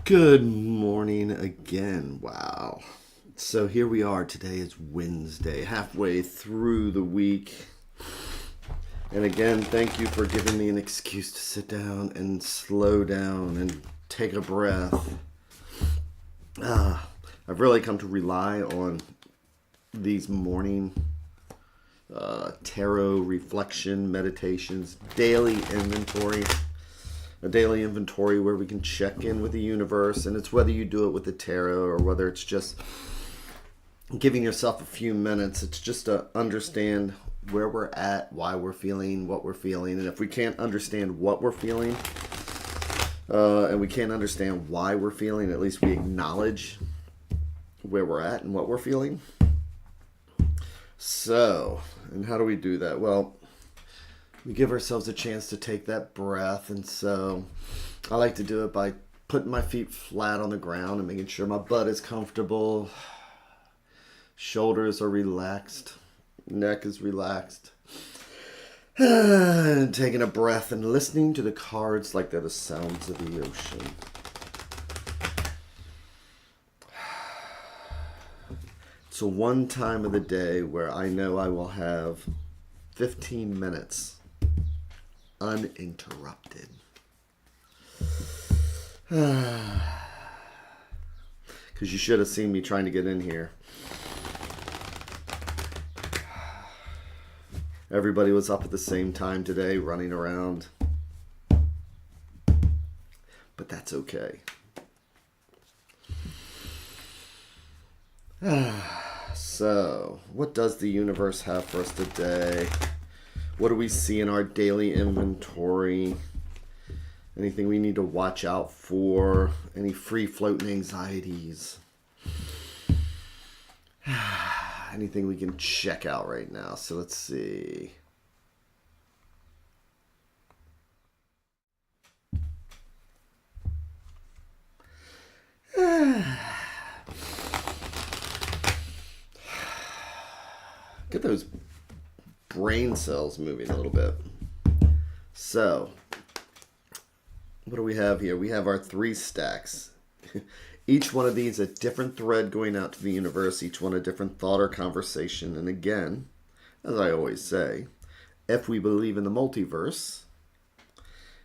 Good morning again. Wow. So here we are. Today is Wednesday, halfway through the week. And again, thank you for giving me an excuse to sit down and slow down and take a breath. I've really come to rely on these morning tarot reflection meditations, daily inventory. A daily inventory where we can check in with the universe, and it's whether you do it with the tarot or whether it's just giving yourself a few minutes. It's just to understand where we're at, why we're feeling what we're feeling, and if we can't understand what we're feeling and we can't understand why we're feeling, at least we acknowledge where we're at and what we're feeling. So, and how do we do that? Well, we give ourselves a chance to take that breath, and so I like to do it by putting my feet flat on the ground and making sure my butt is comfortable, shoulders are relaxed, neck is relaxed, and taking a breath and listening to the cards like they're the sounds of the ocean. So one time of the day where I know I will have 15 minutes uninterrupted. Because you should have seen me trying to get in here. Everybody was up at the same time today, running around. But that's okay. So, what does the universe have for us today? What do we see in our daily inventory? Anything we need to watch out for? Any free-floating anxieties? Anything we can check out right now? So let's see. Get those brain cells moving a little bit. So, what do we have here? We have our 3 stacks. Each one of these a different thread going out to the universe, each one a different thought or conversation. And again, as I always say, if we believe in the multiverse,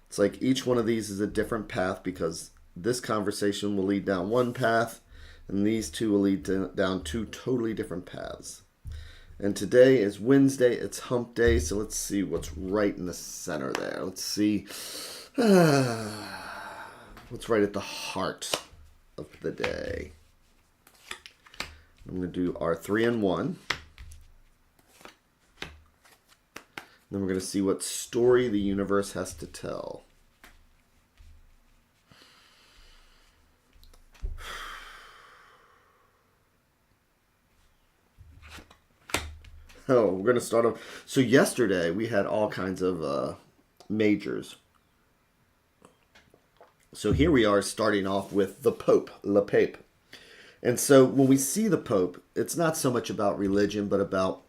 it's like each one of these is a different path, because this conversation will lead down one path and these two will lead down 2 totally different paths. And today is Wednesday, it's hump day, so let's see what's right in the center there. Let's see what's right at the heart of the day. I'm going to do our 3 and 1. Then we're going to see what story the universe has to tell. Oh, we're going to start off. So yesterday we had all kinds of majors. So here we are starting off with the Pope, Le Pape. And so when we see the Pope, it's not so much about religion, but about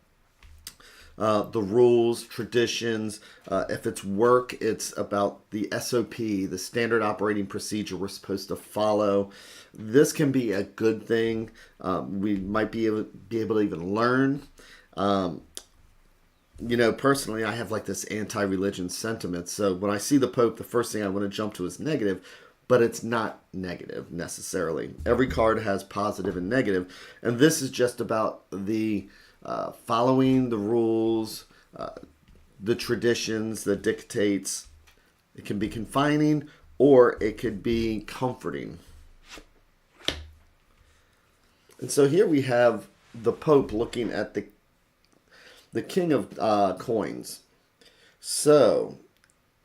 the rules, traditions. If it's work, it's about the SOP, the standard operating procedure we're supposed to follow. This can be a good thing. We might be able to even learn. Personally, I have like this anti-religion sentiment. So when I see the Pope, the first thing I want to jump to is negative, but it's not negative necessarily. Every card has positive and negative, and this is just about the following the rules, the traditions, the dictates. It can be confining or it could be comforting. And so here we have the Pope looking at the King of Coins. So,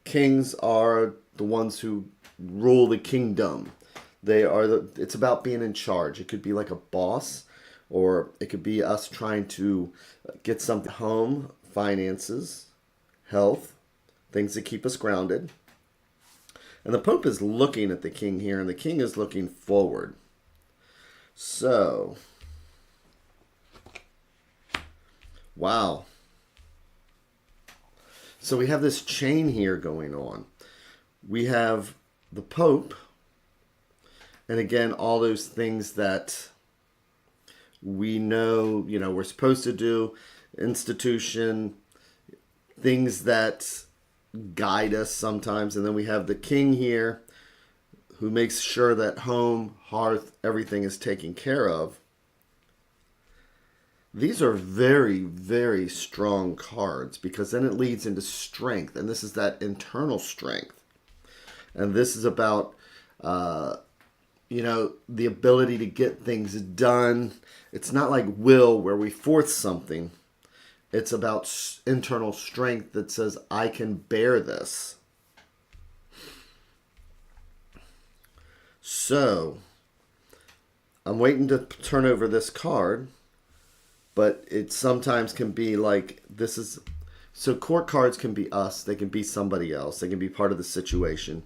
kings are the ones who rule the kingdom. It's about being in charge. It could be like a boss, or it could be us trying to get something home, finances, health, things that keep us grounded. And the Pope is looking at the king here, and the king is looking forward. So, wow. So we have this chain here going on. We have the Pope, And again, all those things that we know, we're supposed to do, institution, things that guide us sometimes. And then we have the king here who makes sure that home, hearth, everything is taken care of. These are very, very strong cards because then it leads into strength. And this is that internal strength. And this is about, the ability to get things done. It's not like will where we force something. It's about internal strength that says, I can bear this. So, I'm waiting to turn over this card, but it sometimes can be like, so court cards can be us, they can be somebody else, they can be part of the situation.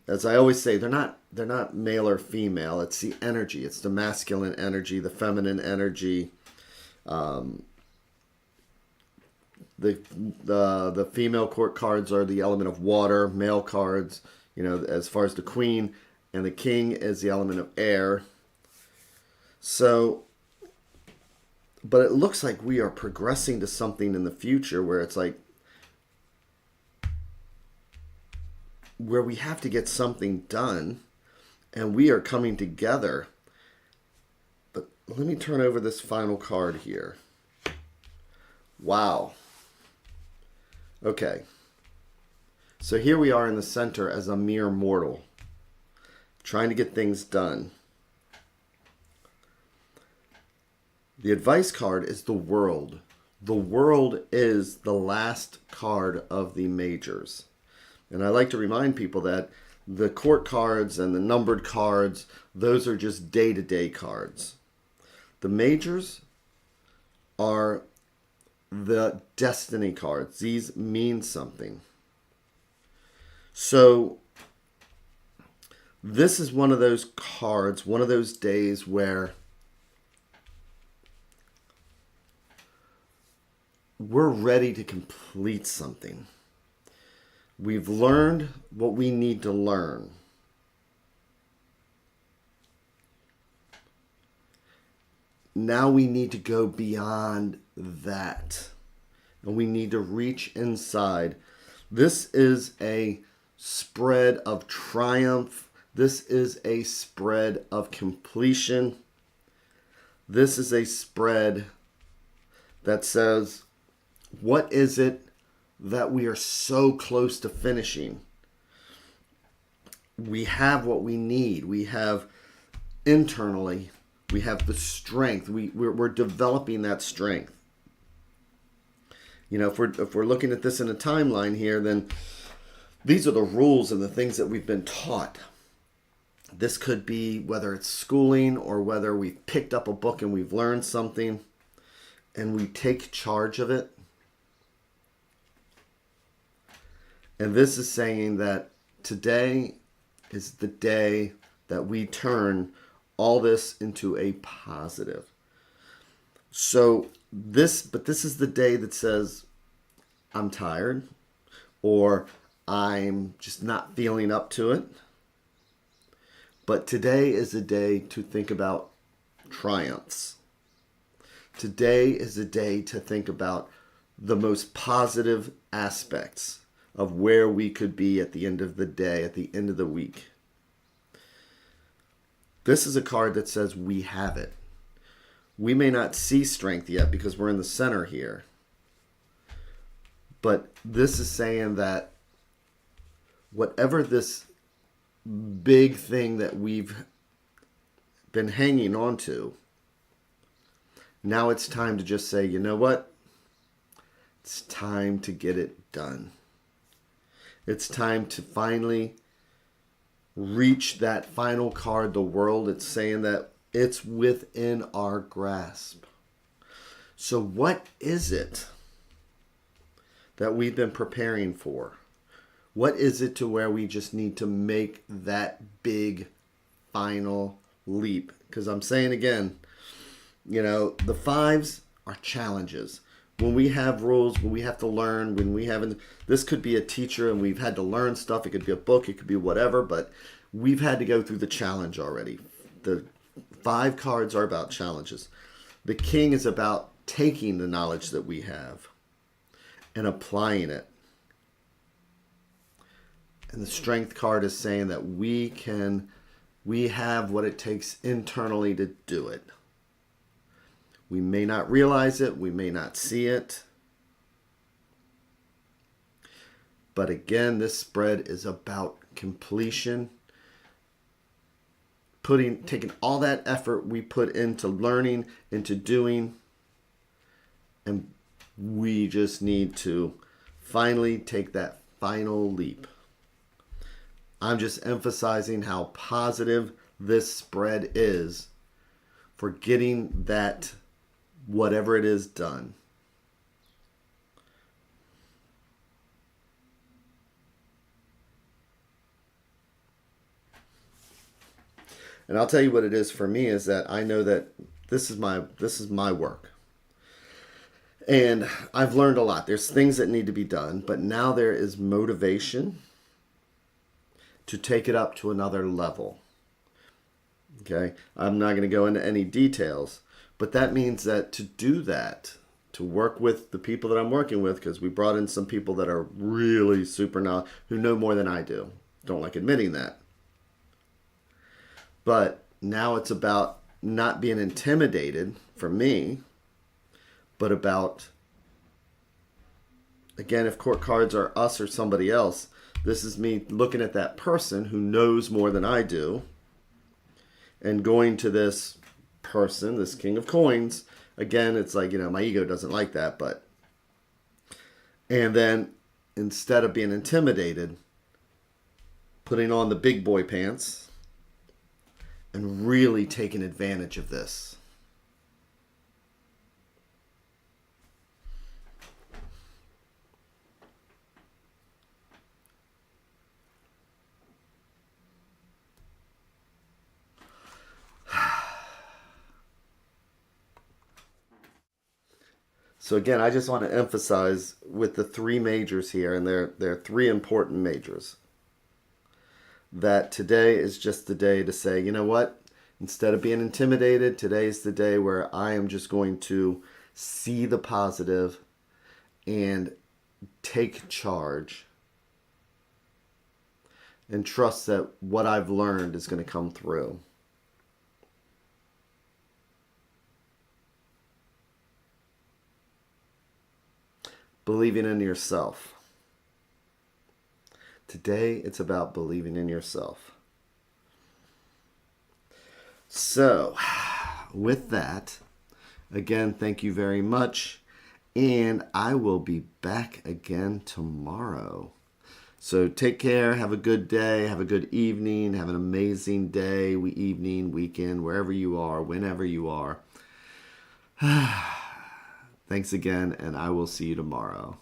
As I always say, they're not male or female. It's the energy. It's the masculine energy, the feminine energy. The female court cards are the element of water. Male cards, as far as the queen and the king is the element of air. So, but it looks like we are progressing to something in the future where it's like, where we have to get something done and we are coming together. But let me turn over this final card here. Wow. Okay. So here we are in the center as a mere mortal, trying to get things done. The advice card is the world. The world is the last card of the majors. And I like to remind people that the court cards and the numbered cards, those are just day-to-day cards. The majors are the destiny cards. These mean something. So this is one of those cards, one of those days where we're ready to complete something. We've learned what we need to learn. Now we need to go beyond that. And we need to reach inside. This is a spread of triumph. This is a spread of completion. This is a spread that says, what is it that we are so close to finishing? We have what we need. We have internally, we have the strength. We're developing that strength. If we're looking at this in a timeline here, then these are the rules and the things that we've been taught. This could be whether it's schooling or whether we've picked up a book and we've learned something and we take charge of it. And this is saying that today is the day that we turn all this into a positive. So this is the day that says, I'm tired, or I'm just not feeling up to it. But today is a day to think about triumphs. Today is a day to think about the most positive aspects of where we could be at the end of the day, at the end of the week. This is a card that says we have it. We may not see strength yet because we're in the center here. But this is saying that whatever this big thing that we've been hanging on to, now it's time to just say, you know what? It's time to get it done. It's time to finally reach that final card, the world. It's saying that it's within our grasp. So what is it that we've been preparing for? What is it to where we just need to make that big final leap? Because I'm saying again, the fives are challenges. When we have rules, when we have to learn, this could be a teacher and we've had to learn stuff. It could be a book, it could be whatever, but we've had to go through the challenge already. The 5 cards are about challenges. The King is about taking the knowledge that we have and applying it. And the Strength card is saying that we have what it takes internally to do it. We may not realize it, we may not see it. But again, this spread is about completion. Taking all that effort we put into learning, into doing, and we just need to finally take that final leap. I'm just emphasizing how positive this spread is for getting that, whatever it is, done. And I'll tell you what it is for me is that I know that this is my work. And I've learned a lot. There's things that need to be done, but now there is motivation to take it up to another level. Okay? I'm not going to go into any details, but that means that to do that, to work with the people that I'm working with, because we brought in some people that are really super knowledgeable, who know more than I do. Don't like admitting that. But now it's about not being intimidated for me, but about, again, if court cards are us or somebody else, this is me looking at that person who knows more than I do and going to this person, this King of Coins. Again, it's like, my ego doesn't like that, but, and then instead of being intimidated, putting on the big boy pants and really taking advantage of this. So again, I just want to emphasize with the 3 majors here, and they're 3 important majors, that today is just the day to say, you know what? Instead of being intimidated, today is the day where I am just going to see the positive and take charge and trust that what I've learned is going to come through. Believing in yourself. Today, it's about believing in yourself. So, with that, again, thank you very much. And I will be back again tomorrow. So take care. Have a good day. Have a good evening. Have an amazing day, evening, weekend, wherever you are, whenever you are. Thanks again, and I will see you tomorrow.